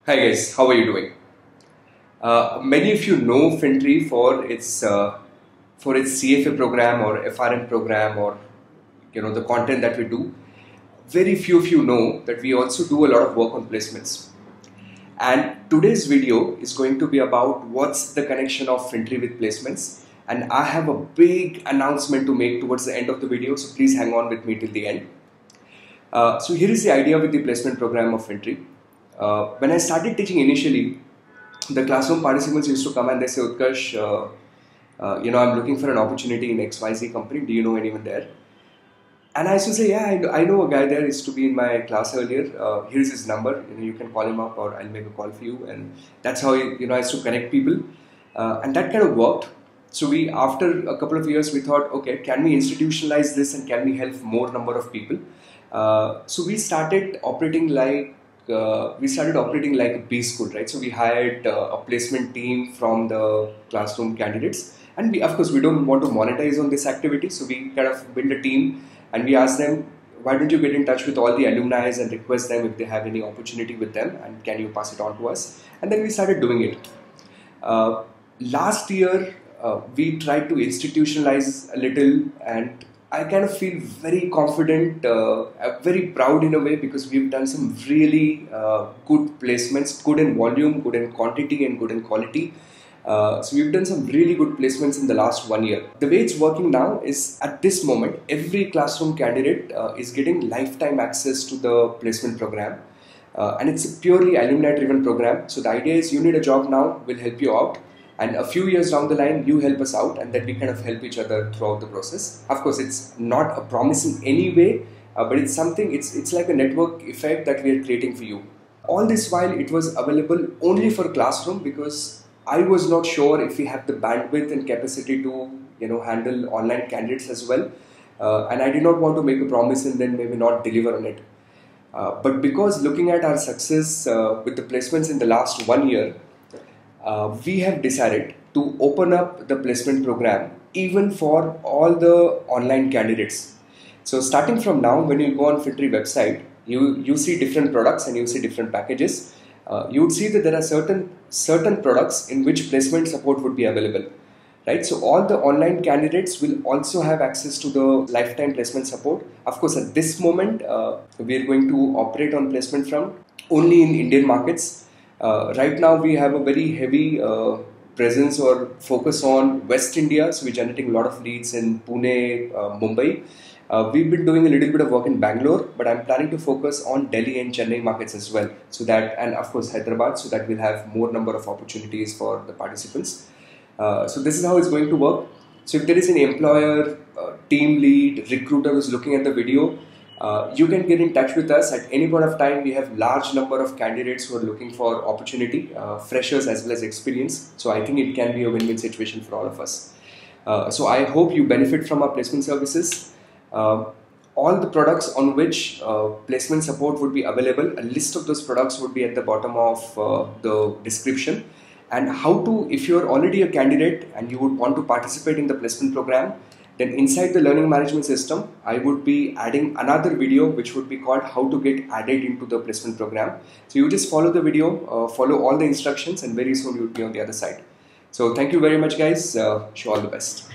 Hi guys, how are you doing? Many of you know FinTree for its CFA program or FRM program, or the content that we do. Very few of you know that we also do a lot of work on placements. And today's video is going to be about what's the connection of FinTree with placements. And I have a big announcement to make towards the end of the video, so please hang on with me till the end. So here is the idea with the placement program of FinTree. When I started teaching initially, the classroom participants used to come and they say, Utkarsh, I'm looking for an opportunity in XYZ company. Do you know anyone there? And I used to say, yeah, I know a guy there. Used to be in my class earlier. Here's his number. You can call him up, or I'll make a call for you. And that's how I used to connect people, and that kind of worked. So after a couple of years, we thought, okay, can we institutionalize this and can we help more number of people? So we started operating like a B school, right? So we hired a placement team from the classroom candidates, and we don't want to monetize on this activity, so we kind of build a team and we ask them, why don't you get in touch with all the alumni and request them if they have any opportunity with them, and can you pass it on to us? And then we started doing it. Last year we tried to institutionalize a little, and I kind of feel very confident, very proud in a way, because we've done some really good placements, good in volume, good in quantity, and good in quality. So we've done some really good placements in the last 1 year. The way it's working now is, at this moment, every classroom candidate is getting lifetime access to the placement program. And it's a purely alumni driven program. So the idea is, you need a job now, we'll help you out. And a few years down the line, you help us out, and then we kind of help each other throughout the process. Of course, it's not a promise in any way, but it's something, it's like a network effect that we are creating for you. All this while, it was available only for classroom, because I was not sure if we have the bandwidth and capacity to handle online candidates as well. And I did not want to make a promise and then maybe not deliver on it. But because looking at our success with the placements in the last 1 year, we have decided to open up the placement program even for all the online candidates. So starting from now, when you go on FinTree website, you see different products and you see different packages. You would see that there are certain products in which placement support would be available, right? So all the online candidates will also have access to the lifetime placement support. Of course, at this moment, we are going to operate on placement front only in Indian markets. Right now, we have a very heavy presence or focus on West India, so we're generating a lot of leads in Pune, Mumbai. We've been doing a little bit of work in Bangalore, but I'm planning to focus on Delhi and Chennai markets as well, and of course Hyderabad, so that we'll have more number of opportunities for the participants. So this is how it's going to work. So if there is an employer, team lead, recruiter who's looking at the video, you can get in touch with us at any point of time. We have large number of candidates who are looking for opportunity, freshers as well as experience. So I think it can be a win-win situation for all of us. So I hope you benefit from our placement services. All the products on which placement support would be available, a list of those products would be at the bottom of the description. And if you're already a candidate and you would want to participate in the placement program, then inside the learning management system, I would be adding another video which would be called how to get added into the placement program. So you just follow the video, follow all the instructions, and very soon you would be on the other side. So thank you very much, guys. Wish you all the best.